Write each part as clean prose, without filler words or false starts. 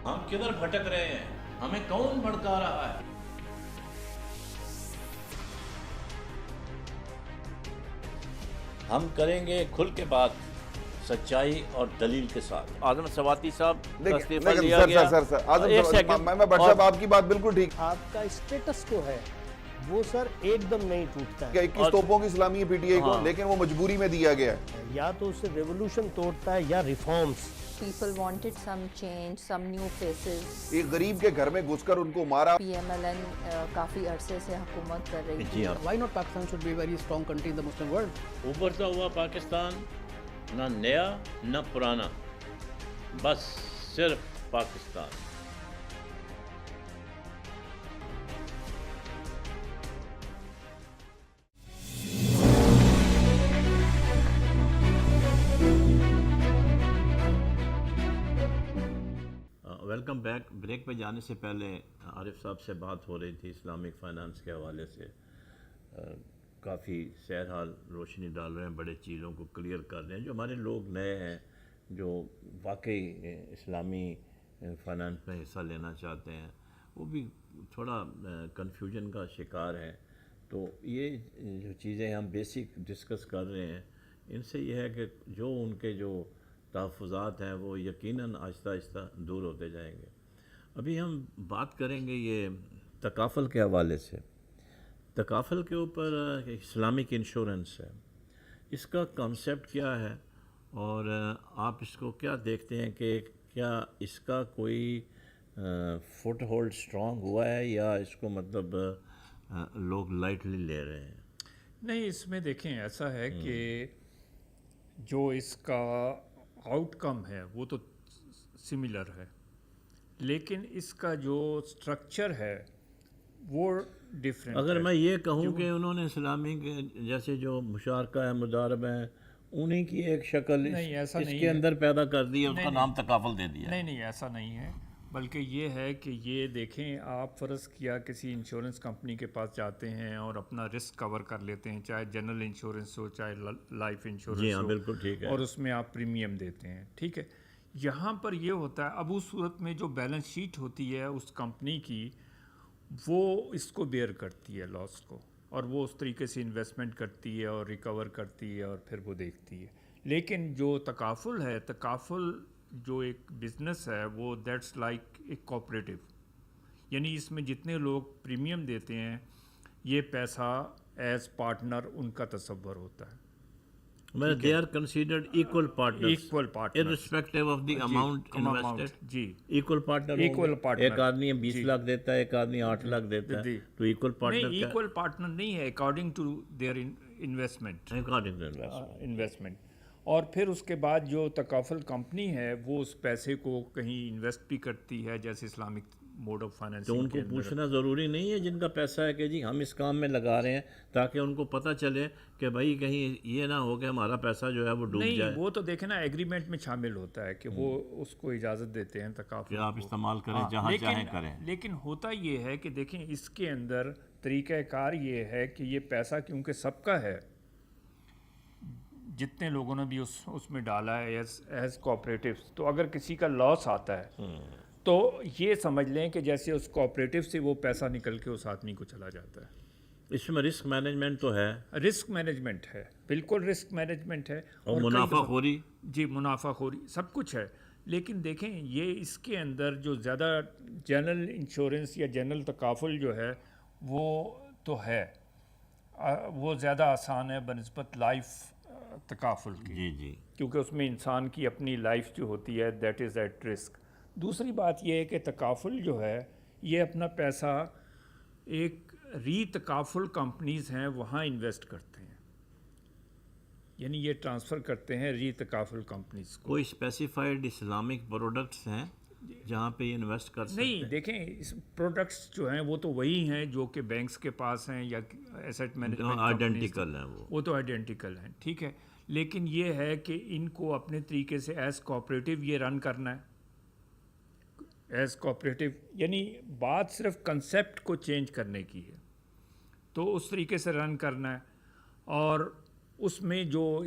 ہم کدھر بھٹک رہے ہیں؟ ہمیں کون بھڑکا رہا ہے؟ ہم کریں گے کھل کے بات، سچائی اور دلیل کے ساتھ۔ اعظم سواتی صاحب کا استعفیٰ لیا گیا۔ سر اعظم ایک صاحب، سیکنڈ، میں بٹ صاحب آپ کی بات بالکل ٹھیک آپ کا اسٹیٹس کو ہے وہ سر ایک دم نہیں ٹوٹتا ہے۔ 21 توپوں کی سلامی ہے پی ٹی آئی کو، لیکن وہ مجبوری میں دیا گیا ہے۔ یا تو اسے ریولوشن توڑتا ہے یا reforms. People wanted some change, some new faces. ایک غریب کے گھر میں گھس کر ان کو مارا۔ PMLN کافی عرصے سے حکومت کر رہی تھی۔ جی ہاں، Why not Pakistan should be a very strong country in the Muslim world? ابھرتا ہوا پاکستان، نہ نیا نہ پرانا، بس صرف پاکستان۔ Welcome back. بریک پہ جانے سے پہلے عارف صاحب سے بات ہو رہی تھی اسلامک فائنانس کے حوالے سے۔ کافی سہرحال روشنی ڈال رہے ہیں، بڑے چیزوں کو کلیئر کر رہے ہیں۔ جو ہمارے لوگ نئے ہیں، جو واقعی اسلامی فائنانس میں حصہ لینا چاہتے ہیں، وہ بھی تھوڑا کنفیوژن کا شکار ہیں۔ تو یہ جو چیزیں ہم بیسک ڈسکس کر رہے ہیں، ان سے یہ ہے کہ جو ان کے جو تحفظات ہیں وہ یقیناً آہستہ آہستہ دور ہوتے جائیں گے۔ ابھی ہم بات کریں گے یہ تکافل کے حوالے سے۔ تکافل کے اوپر اسلامک انشورنس ہے، اس کا کانسیپٹ کیا ہے اور آپ اس کو کیا دیکھتے ہیں کہ کیا اس کا کوئی فٹ ہولڈ اسٹرانگ ہوا ہے یا اس کو مطلب لوگ لائٹلی لے رہے ہیں؟ نہیں، اس میں دیکھیں ایسا ہے کہ جو اس کا آؤٹ کم ہے وہ تو سملر ہے، لیکن اس کا جو سٹرکچر ہے وہ ڈیفرنٹ ہے۔ اگر میں یہ کہوں کہ انہوں نے اسلامی کے جیسے جو مشارکہ ہے، مضاربہ ہے، انہیں کی ایک شکل اس کے اندر پیدا کر دی ہے، اس کا نام تکافل دے دیا۔ نہیں ایسا نہیں ہے، بلکہ یہ ہے کہ یہ دیکھیں، آپ فرض کیا کسی انشورنس کمپنی کے پاس جاتے ہیں اور اپنا رسک کور کر لیتے ہیں، چاہے جنرل انشورنس ہو چاہے لائف انشورنس جی ہاں، ہو، بالکل ٹھیک ہے، اور اس میں آپ پریمیم دیتے ہیں، ٹھیک ہے۔ یہاں پر یہ ہوتا ہے، اب اس صورت میں جو بیلنس شیٹ ہوتی ہے اس کمپنی کی، وہ اس کو بیئر کرتی ہے لاس کو، اور وہ اس طریقے سے انویسٹمنٹ کرتی ہے اور ریکور کرتی ہے اور پھر وہ دیکھتی ہے۔ لیکن جو تکافل ہے، تکافل جو ایک بزنس ہے، وہ دیٹس لائک ایک کوآپریٹو، یعنی اس میں جتنے لوگ پریمیم دیتے ہیں یہ پیسہ ایز پارٹنر ان کا تصور ہوتا ہے۔ they are considered equal partners, equal partner, irrespective of the amount invested. جی، ایکول پارٹنر Equal partner. ایک آدمی 20 لاکھ دیتا ہے، ایک آدمی 8 لاکھ دیتا ہے، جی۔ تو ایکول پارٹنر نہیں، ایکول پارٹنر نہیں ہے، according to their investment. Investment, اور پھر اس کے بعد جو تکافل کمپنی ہے وہ اس پیسے کو کہیں انویسٹ بھی کرتی ہے، جیسے اسلامک موڈ آف فائنینس۔ تو ان کو پوچھنا ضروری نہیں ہے جن کا پیسہ ہے کہ جی ہم اس کام میں لگا رہے ہیں، تاکہ ان کو پتہ چلے کہ بھائی کہیں یہ نہ ہو کہ ہمارا پیسہ جو ہے وہ ڈوب جائے۔ نہیں، وہ تو دیکھیں نا، ایگریمنٹ میں شامل ہوتا ہے کہ وہ اس کو اجازت دیتے ہیں تکافل کہ آپ کو۔ استعمال کریں جہاں چاہیں کریں۔ لیکن ہوتا یہ ہے کہ دیکھیں اس کے اندر طریقہ کار یہ ہے کہ یہ پیسہ کیونکہ سب کا ہے، جتنے لوگوں نے بھی اس میں ڈالا ہے ایز کوآپریٹیوز، تو اگر کسی کا لاس آتا ہے تو یہ سمجھ لیں کہ جیسے اس کوآپریٹیو سے وہ پیسہ نکل کے اس آدمی کو چلا جاتا ہے۔ اس میں رسک مینجمنٹ تو ہے، رسک مینجمنٹ ہے، بالکل رسک مینجمنٹ ہے، اور منافع خوری۔ جی، منافع خوری سب کچھ ہے۔ لیکن دیکھیں یہ اس کے اندر جو زیادہ جنرل انشورنس یا جنرل تکافل جو ہے وہ تو ہے، وہ زیادہ آسان ہے بنسبت لائف تکافل کی، جی جی، کیونکہ اس میں انسان کی اپنی لائف جو ہوتی ہے دیٹ از ایٹ رسک۔ دوسری بات یہ ہے کہ تکافل جو ہے یہ اپنا پیسہ ایک ری تکافل کمپنیز ہیں وہاں انویسٹ کرتے ہیں، یعنی یہ ٹرانسفر کرتے ہیں ری تکافل کمپنیز کو۔ کوئی اسپیسیفائڈ اسلامک پروڈکٹس ہیں جہاں پہ یہ انویسٹ کر سکتے ہیں؟ نہیں، دیکھیں اس پروڈکٹس جو ہیں وہ تو وہی ہیں جو کہ بینکس کے پاس ہیں یا ایسٹ مینجمنٹ، آئیڈینٹیکل ہیں وہ تو آئیڈینٹیکل ہیں، ٹھیک ہے۔ لیکن یہ ہے کہ ان کو اپنے طریقے سے ایز کوآپریٹیو یہ رن کرنا ہے، ایز کوآپریٹیو، یعنی بات صرف کنسیپٹ کو چینج کرنے کی ہے، تو اس طریقے سے رن کرنا ہے۔ اور اس میں جو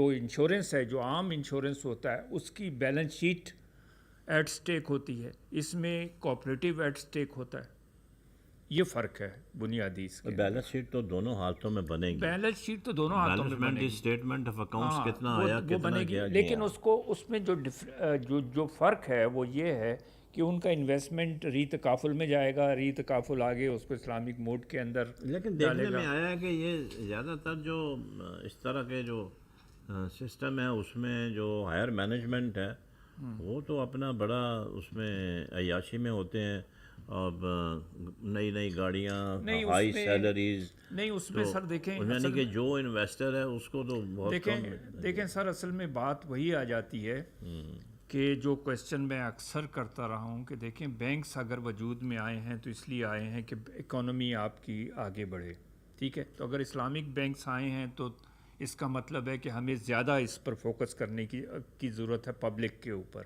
انشورنس ہے، جو عام انشورنس ہوتا ہے، اس کی بیلنس شیٹ ایٹ اسٹیک ہوتی ہے, اس میں کوآپریٹو ایٹ اسٹیک ہوتا ہے. یہ فرق ہے بنیادی اس کے. بیلنس شیٹ تو دونوں ہاتھوں میں بنے گی, بیلنس شیٹ تو دونوں ہاتھوں میں بنے گی, اسٹیٹمنٹ آف اکاؤنٹس ہاں, کتنا وہ آیا کتنا بنے گی, گیا, لیکن اس میں جو فرق ہے وہ یہ ہے کہ ان کا انویسٹمنٹ ری تکافل میں جائے گا, ری تکافل آگے اس کو اسلامک موڈ کے اندر لیکن دیکھنے میں آیا ہے کہ یہ زیادہ تر جو اس طرح کے جو سسٹم ہے اس میں جو ہائر مینجمنٹ ہے وہ تو اپنا بڑا اس میں عیاشی میں ہوتے ہیں, اب نئی نئی گاڑیاں, ہائی سیلریز. نہیں اس میں سر دیکھیں, یعنی کہ جو انویسٹر ہے اس کو تو بہت دیکھیں سر, اصل میں بات وہی آ جاتی ہے کہ جو کویسچن میں اکثر کرتا رہا ہوں کہ دیکھیں بینکس اگر وجود میں آئے ہیں تو اس لیے آئے ہیں کہ اکانومی آپ کی آگے بڑھے, ٹھیک ہے. تو اگر اسلامک بینکس آئے ہیں تو اس کا مطلب ہے کہ ہمیں زیادہ اس پر فوکس کرنے کی ضرورت ہے پبلک کے اوپر.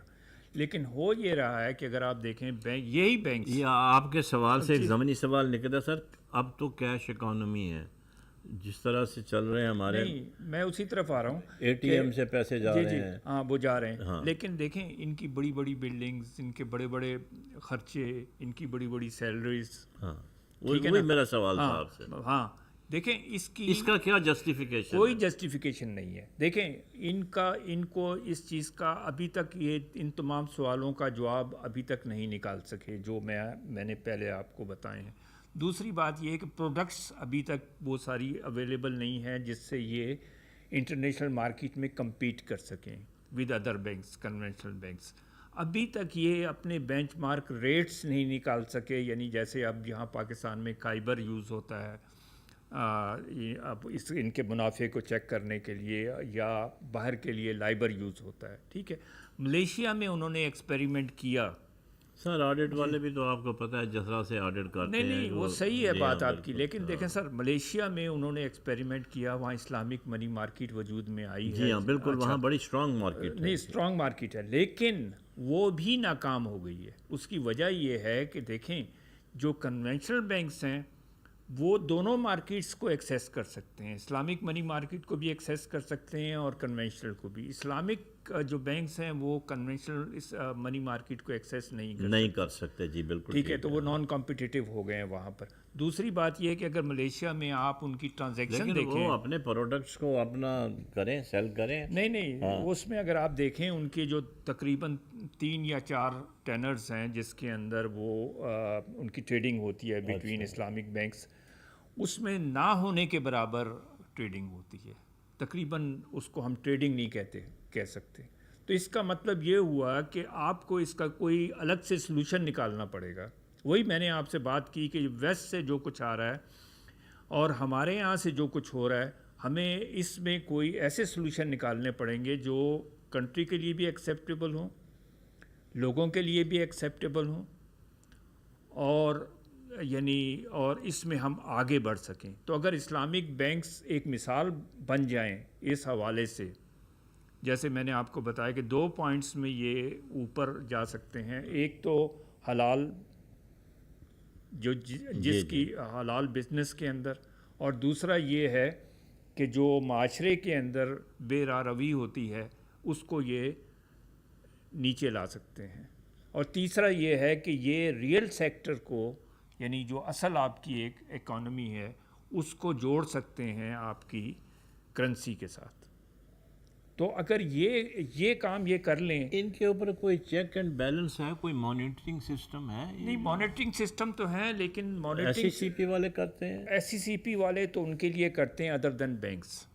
لیکن ہو یہ رہا ہے کہ اگر آپ دیکھیں یہی بینکس, یہ آپ کے سوال سے ایک ضمنی سوال نکلا سر, اب تو کیش اکانومی ہے جس طرح سے چل رہے ہیں ہمارے, نہیں میں اسی طرف آ رہا ہوں, اے ٹی ایم سے پیسے جا رہے ہیں, ہاں وہ جا رہے ہیں, لیکن دیکھیں ان کی بڑی بڑی بلڈنگز, ان کے بڑے بڑے خرچے, ان کی بڑی بڑی سیلریز, ہاں وہی میرا سوال تھا آپ سے. ہاں دیکھیں اس کا کیا جسٹیفیکیشن, کوئی جسٹیفیکیشن نہیں ہے. دیکھیں ان کو اس چیز کا ابھی تک ان تمام سوالوں کا جواب ابھی تک نہیں نکال سکے جو میں نے پہلے آپ کو بتائے ہیں. دوسری بات یہ ہے کہ پروڈکٹس ابھی تک وہ ساری اویلیبل نہیں ہیں جس سے یہ انٹرنیشنل مارکیٹ میں کمپیٹ کر سکیں with other banks, conventional banks. ابھی تک یہ اپنے بینچ مارک ریٹس نہیں نکال سکے, یعنی جیسے اب یہاں پاکستان میں کائبر یوز ہوتا ہے اب ان کے منافع کو چیک کرنے کے لیے, یا باہر کے لیے لائبر یوز ہوتا ہے, ٹھیک ہے. ملیشیا میں انہوں نے ایکسپیریمنٹ کیا. سر آڈٹ والے بھی تو آپ کو پتہ ہے جس طرح سے آڈٹ کرتے ہیں. نہیں وہ صحیح ہے بات آپ کی, لیکن دیکھیں سر ملیشیا میں انہوں نے ایکسپیریمنٹ کیا, وہاں اسلامک منی مارکیٹ وجود میں آئی ہے. جی ہاں بالکل, وہاں بڑی اسٹرانگ مارکیٹ ہے. نہیں اسٹرانگ مارکیٹ ہے, لیکن وہ بھی ناکام ہو گئی ہے. اس کی وجہ یہ ہے کہ دیکھیں جو کنونشنل بینکس ہیں وہ دونوں مارکیٹس کو ایکسیس کر سکتے ہیں, اسلامک منی مارکیٹ کو بھی ایکسیس کر سکتے ہیں اور کنونشنل کو بھی. اسلامک جو بینکس ہیں وہ کنونشنل منی مارکیٹ کو ایکسیس نہیں کر سکتے. جی بالکل ٹھیک ہے, تو وہ نان کمپیٹیٹو ہو گئے ہیں وہاں پر. دوسری بات یہ ہے کہ اگر ملیشیا میں آپ ان کی ٹرانزیکشن دیکھیں, وہ اپنے پروڈکٹس کو اپنا کریں, سیل کریں. نہیں اس میں اگر آپ دیکھیں ان کے جو تقریباً 3 یا 4 ٹینرز ہیں جس کے اندر وہ ان کی ٹریڈنگ ہوتی ہے بٹوین اسلامک بینکس, اس میں نہ ہونے کے برابر ٹریڈنگ ہوتی ہے. تقریباً اس کو ہم ٹریڈنگ نہیں کہہ سکتے. تو اس کا مطلب یہ ہوا کہ آپ کو اس کا کوئی الگ سے سلوشن نکالنا پڑے گا. وہی میں نے آپ سے بات کی کہ ویسٹ سے جو کچھ آ رہا ہے اور ہمارے یہاں سے جو کچھ ہو رہا ہے, ہمیں اس میں کوئی ایسے سلوشن نکالنے پڑیں گے جو کنٹری کے لیے بھی ایکسیپٹیبل ہوں, لوگوں کے لیے بھی ایکسیپٹیبل ہوں, اور اس میں ہم آگے بڑھ سکیں. تو اگر اسلامک بینکس ایک مثال بن جائیں اس حوالے سے, جیسے میں نے آپ کو بتایا کہ 2 پوائنٹس میں یہ اوپر جا سکتے ہیں. ایک تو حلال جس کی حلال بزنس کے اندر, اور دوسرا یہ ہے کہ جو معاشرے کے اندر بے راروی ہوتی ہے اس کو یہ نیچے لا سکتے ہیں. اور تیسرا یہ ہے کہ یہ ریئل سیکٹر کو, یعنی جو اصل آپ کی ایک اکانومی ہے, اس کو جوڑ سکتے ہیں آپ کی کرنسی کے ساتھ. تو اگر یہ کام یہ کر لیں, ان کے اوپر کوئی چیک اینڈ بیلنس ہے, کوئی مانیٹرنگ سسٹم ہے؟ نہیں مانیٹرنگ سسٹم تو ہے, لیکن ایس سی پی والے کرتے ہیں, ایس سی پی والے تو ان کے لیے کرتے ہیں ادر دین بینکس.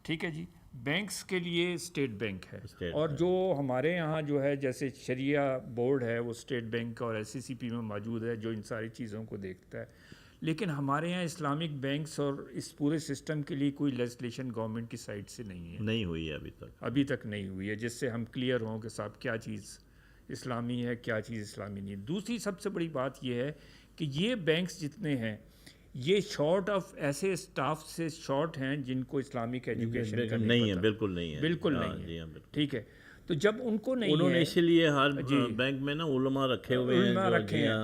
ٹھیک ہے جی, بینکس کے لیے اسٹیٹ بینک ہے, اور جو ہمارے یہاں جو ہے جیسے شریعہ بورڈ ہے وہ اسٹیٹ بینک اور ایس سی پی میں موجود ہے جو ان ساری چیزوں کو دیکھتا ہے. لیکن ہمارے یہاں اسلامک بینکس اور اس پورے سسٹم کے لیے کوئی لیجسلیشن گورنمنٹ کی سائڈ سے نہیں ہوئی ہے ابھی تک نہیں ہوئی ہے, جس سے ہم کلیئر ہوں کہ صاحب کیا چیز اسلامی ہے, کیا چیز اسلامی نہیں ہے. دوسری سب سے بڑی بات یہ ہے کہ یہ بینکس جتنے ہیں یہ شارٹ آف ایسے اسٹاف سے شارٹ ہیں جن کو اسلامک ایجوکیشن نہیں ہے, بالکل نہیں ہے. ٹھیک ہے, تو جب ان کو نہیں انہوں نے اسی لیے ہر بینک میں نا علماء رکھے ہوئے ہیں.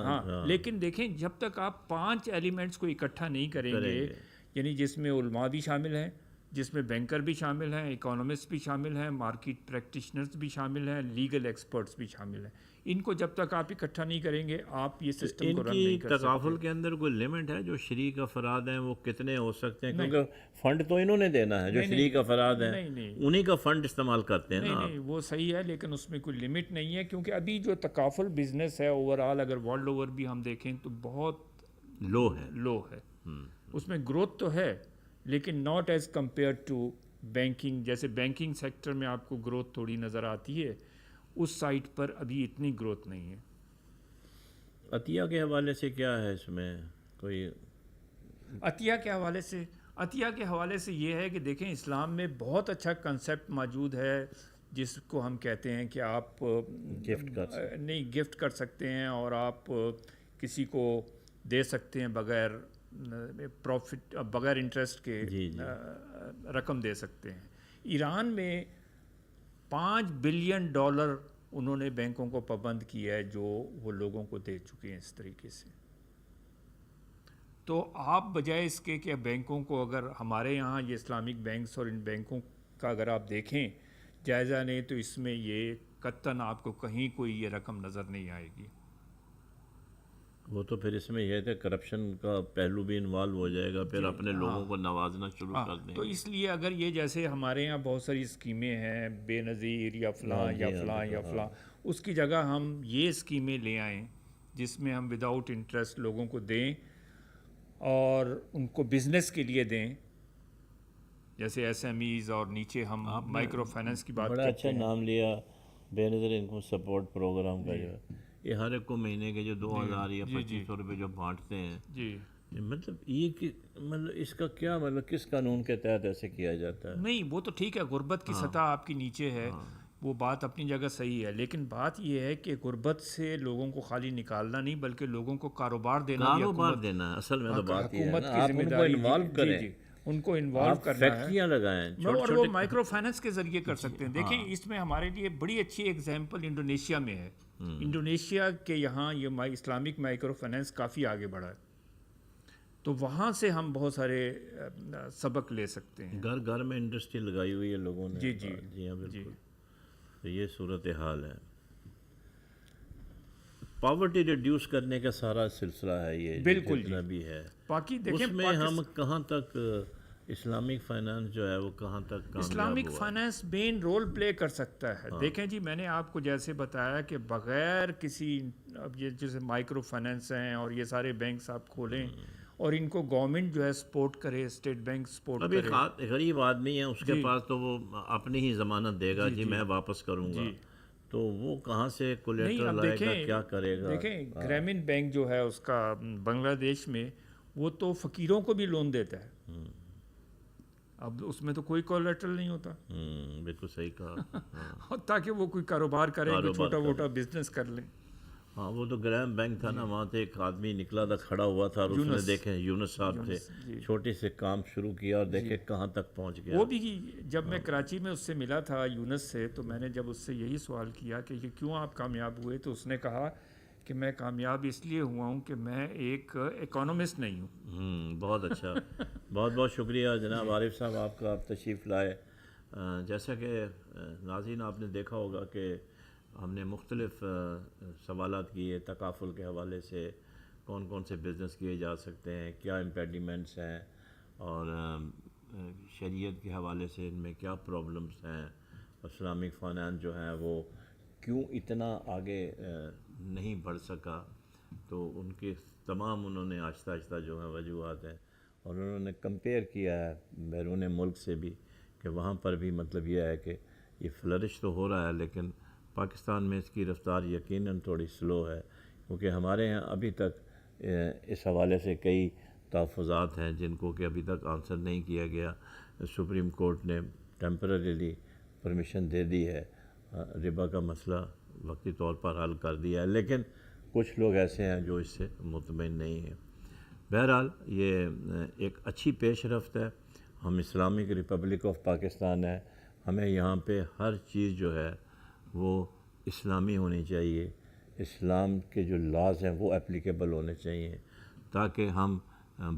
ہاں, لیکن دیکھیں جب تک آپ 5 ایلیمنٹس کو اکٹھا نہیں کریں گے, یعنی جس میں علماء بھی شامل ہیں, جس میں بینکر بھی شامل ہیں، اکانومسٹ بھی شامل ہیں، مارکیٹ پریکٹیشنرز بھی شامل ہیں، لیگل ایکسپرٹس بھی شامل ہیں. ان کو جب تک آپ اکٹھا نہیں کریں گے آپ یہ سسٹم کو ان رن کی نہیں کر سکتے. تکافل کے اندر کوئی لمٹ ہے جو شریک افراد ہیں وہ کتنے ہو سکتے ہیں؟ کیونکہ فنڈ تو انہوں نے دینا ہے، جو شریک افراد ہیں انہی کا فنڈ استعمال کرتے ہیں نا. نہیں وہ صحیح ہے، لیکن اس میں کوئی لمٹ نہیں ہے، کیونکہ ابھی جو تکافل بزنس ہے اوور آل اگر ورلڈ اوور بھی ہم دیکھیں تو بہت لو ہے. اس میں گروتھ تو ہے لیکن not as compare to banking. جیسے بینکنگ سیکٹر میں آپ کو گروتھ تھوڑی نظر آتی ہے، اس سائٹ پر ابھی اتنی گروتھ نہیں ہے. عطیہ کے حوالے سے کیا ہے اس میں کوئی؟ عطیہ کے حوالے سے یہ ہے کہ دیکھیں اسلام میں بہت اچھا کنسیپٹ موجود ہے جس کو ہم کہتے ہیں کہ آپ گفٹ کر سکتے ہیں اور آپ کسی کو دے سکتے ہیں بغیر پروفٹ، بغیر انٹرسٹ کے رقم دے سکتے ہیں. ایران میں $5 بلین انہوں نے بینکوں کو پابند کیا ہے جو وہ لوگوں کو دے چکے ہیں اس طریقے سے. تو آپ بجائے اس کے کہ بینکوں کو، اگر ہمارے یہاں یہ اسلامک بینکس اور ان بینکوں کا اگر آپ دیکھیں جائزہ نہیں تو اس میں یہ قطعاً آپ کو کہیں کوئی یہ رقم نظر نہیں آئے گی. وہ تو پھر اس میں یہ ہے کرپشن کا پہلو بھی انوالو ہو جائے گا، پھر اپنے لوگوں کو نوازنا شروع کر دیں. تو اس لیے اگر یہ جیسے ہمارے یہاں بہت ساری اسکیمیں ہیں بے نظیر یا فلاں یا فلاں یا فلاں، اس کی جگہ ہم یہ اسکیمیں لے آئیں جس میں ہم وداؤٹ انٹرسٹ لوگوں کو دیں اور ان کو بزنس کے لیے دیں، جیسے ایس ایم ایز اور نیچے ہم مائکرو فائننس کی بات کرتے ہیں. بڑا اچھا نام لیا بے نظیر انکم سپورٹ پروگرام کا. جو ہے یہ ہر ایک کو مہینے کے جو 2000 یا 2500 روپے جو بانٹتے ہیں، مطلب یہ مطلب اس کا کیا مطلب کس قانون کے تحت ایسے کیا جاتا ہے؟ نہیں وہ تو ٹھیک ہے، غربت کی سطح آپ کی نیچے ہے، وہ بات اپنی جگہ صحیح ہے، لیکن بات یہ ہے کہ غربت سے لوگوں کو خالی نکالنا نہیں بلکہ لوگوں کو کاروبار دینا بھی دینا ہے. اصل میں تو بات یہ ہے حکومت نا، کی آپ ذمہ ان کو داری. انوالو کریں، ان کو انوالو کرنا ہے، فیکٹریاں لگائیں اور وہ مائکرو فائننس کے ذریعے کر سکتے ہیں. دیکھیں اس میں ہمارے لیے بڑی اچھی ایگزامپل انڈونیشیا میں ہے. انڈونیشیا کے یہاں یہ اسلامک مائکرو فائننس کافی آگے بڑھا ہے، تو وہاں سے ہم بہت سارے سبق لے سکتے ہیں. گھر گھر میں انڈسٹری لگائی ہوئی ہے لوگوں نے. جی ہاں بالکل. تو یہ صورتحال ہے. پاورٹی ریڈیوس کرنے کا سارا سلسلہ ہے یہ، بالکل جتنا بھی ہے. باقی دیکھیں اس میں ہم کہاں تک اسلامک فائنانس جو ہے وہ کہاں تک کامیاب اسلامک ہوا؟ فائنانس مین رول پلے کر سکتا ہے. دیکھیں جی میں نے آپ کو جیسے بتایا کہ بغیر کسی، اب یہ جیسے مائکرو فائنانس ہیں اور یہ سارے بینکس آپ کھولیں اور ان کو گورنمنٹ جو ہے سپورٹ کرے، اسٹیٹ بینک سپورٹ ابھی کرے. غریب آدمی ہے اس کے پاس تو وہ اپنی ہی ضمانت دے گا، جی میں واپس کروں گا، تو وہ کہاں سے کولیٹرل لائے گا، کیا کرے گا؟ دیکھیں گرامین بینک جو ہے اس کا بنگلہ دیش میں، وہ تو فقیروں کو بھی لون دیتا ہے. اب اس میں تو کوئی کولیٹرل نہیں ہوتا، بالکل صحیح کہا. تاکہ وہ کوئی کاروبار کرے، کوئی چھوٹا موٹا بزنس کر لیں. ہاں وہ تو گرام بینک تھا نا، وہاں سے ایک آدمی نکلا تھا، کھڑا ہوا تھا اور اس نے دیکھیں یونس صاحب تھے، چھوٹے سے کام شروع کیا اور دیکھیں کہاں تک پہنچ گیا. وہ بھی جب میں کراچی میں اس سے ملا تھا یونس سے، تو میں نے جب اس سے یہی سوال کیا کہ یہ کیوں آپ کامیاب ہوئے، تو اس نے کہا کہ میں کامیاب اس لیے ہوا ہوں کہ میں ایک اکانومسٹ نہیں ہوں. بہت اچھا. بہت بہت شکریہ جناب عارف صاحب آپ کا، آپ تشریف لائے. جیسا کہ ناظرین آپ نے دیکھا ہوگا کہ ہم نے مختلف سوالات کیے تکافل کے حوالے سے، کون کون سے بزنس کیے جا سکتے ہیں، کیا امپیڈیمنٹس ہیں، اور شریعت کے حوالے سے ان میں کیا پرابلمس ہیں، اسلامک فائنانس جو ہے وہ کیوں اتنا آگے نہیں بڑھ سکا. تو ان کے تمام انہوں نے آہستہ آہستہ جو ہیں وجوہات ہیں، اور انہوں نے کمپیئر کیا ہے بیرون ملک سے بھی کہ وہاں پر بھی مطلب یہ ہے کہ یہ فلرش تو ہو رہا ہے لیکن پاکستان میں اس کی رفتار یقیناً تھوڑی سلو ہے، کیونکہ ہمارے یہاں ابھی تک اس حوالے سے کئی تحفظات ہیں جن کو کہ ابھی تک آنسر نہیں کیا گیا. سپریم کورٹ نے ٹیمپرریلی پرمیشن دے دی ہے، ربا کا مسئلہ وقتی طور پر حل کر دیا ہے، لیکن کچھ لوگ ایسے ہیں جو اس سے مطمئن نہیں ہیں. بہرحال یہ ایک اچھی پیش رفت ہے. ہم اسلامک ریپبلک آف پاکستان ہے، ہمیں یہاں پہ ہر چیز جو ہے وہ اسلامی ہونی چاہیے، اسلام کے جو لاز ہیں وہ اپلیکیبل ہونے چاہیے تاکہ ہم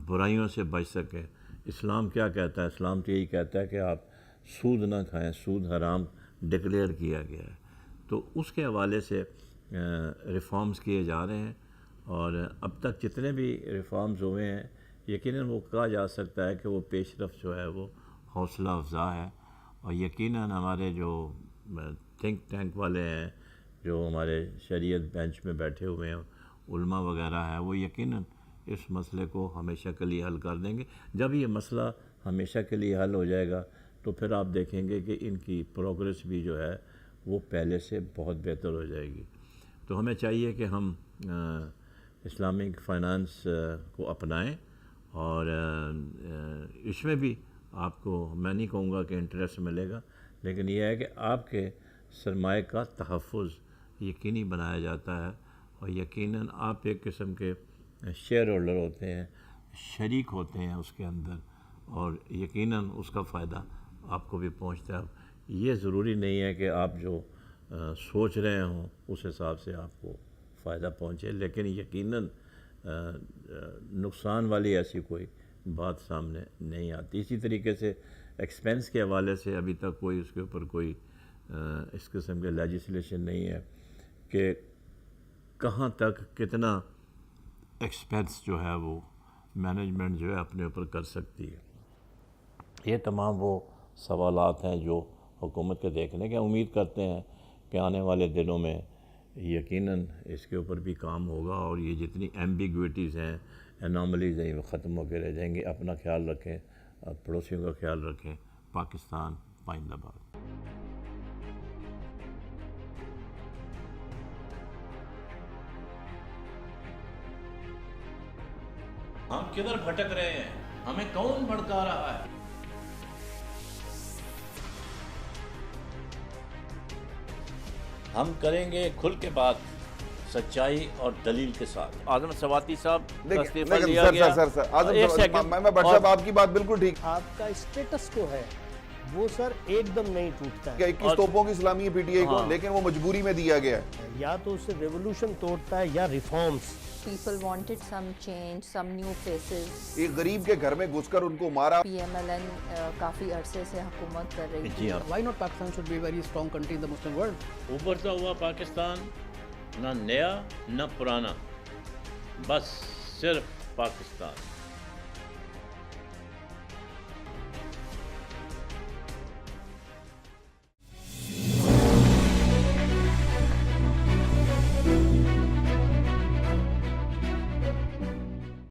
برائیوں سے بچ سکیں. اسلام کیا کہتا ہے؟ اسلام تو یہی کہتا ہے کہ آپ سود نہ کھائیں، سود حرام ڈکلیئر کیا گیا ہے. تو اس کے حوالے سے ریفارمز کیے جا رہے ہیں، اور اب تک جتنے بھی ریفارمز ہوئے ہیں یقیناً وہ کہا جا سکتا ہے کہ وہ پیش رفت جو ہے وہ حوصلہ افزا ہے. اور یقیناً ہمارے جو تھنک ٹینک والے ہیں، جو ہمارے شریعت بینچ میں بیٹھے ہوئے ہیں، علماء وغیرہ ہیں، وہ یقیناً اس مسئلے کو ہمیشہ کے لیے حل کر دیں گے. جب یہ مسئلہ ہمیشہ کے لیے حل ہو جائے گا تو پھر آپ دیکھیں گے کہ ان کی پروگریس بھی جو ہے وہ پہلے سے بہت بہتر ہو جائے گی. تو ہمیں چاہیے کہ ہم اسلامک فائنانس کو اپنائیں، اور اس میں بھی آپ کو میں نہیں کہوں گا کہ انٹرسٹ ملے گا، لیکن یہ ہے کہ آپ کے سرمایہ کا تحفظ یقینی بنایا جاتا ہے، اور یقیناً آپ ایک قسم کے شیئر ہولڈر ہوتے ہیں، شریک ہوتے ہیں اس کے اندر، اور یقیناً اس کا فائدہ آپ کو بھی پہنچتا ہے. یہ ضروری نہیں ہے کہ آپ جو سوچ رہے ہوں اس حساب سے آپ کو فائدہ پہنچے، لیکن یقیناً نقصان والی ایسی کوئی بات سامنے نہیں آتی. اسی طریقے سے ایکسپینس کے حوالے سے ابھی تک کوئی اس کے اوپر کوئی اس قسم کے لیجسلیشن نہیں ہے کہ کہاں تک کتنا ایکسپینس جو ہے وہ مینجمنٹ جو ہے اپنے اوپر کر سکتی ہے. یہ تمام وہ سوالات ہیں جو حکومت کے دیکھنے کے امید کرتے ہیں کہ آنے والے دنوں میں یقیناً اس کے اوپر بھی کام ہوگا، اور یہ جتنی ایمبیگویٹیز ہیں، اناملیز ہیں، وہ ختم ہو کے رہ جائیں گے. اپنا خیال رکھیں، پڑوسیوں کا خیال رکھیں. پاکستان پائندہ باد. ہم کدھر بھٹک رہے ہیں؟ ہمیں کون بھڑکا رہا ہے؟ ہم کریں گے کھل کے بات، سچائی اور دلیل کے ساتھ. اعظم سواتی صاحب کا استعفیٰ لیا گیا. میں بٹ صاحب آپ کی بات بالکل ٹھیک. آپ کا اسٹیٹس کو ہے وہ سر ایک دم نہیں ٹوٹتا ہے. 21 توپوں کی سلامی ہے پی ٹی آئی کو، لیکن وہ مجبوری میں دیا گیا ہے. یا تو اسے ریولوشن توڑتا ہے یا reforms. People wanted some change, some new faces. ایک غریب کے گھر میں گھس کر ان کو مارا. PMLN کافی عرصے سے حکومت کر رہی تھی. جی ہاں. Why not Pakistan should be a very strong country in the Muslim world? ابھرتا ہوا پاکستان، نہ نیا نہ پرانا، بس صرف پاکستان.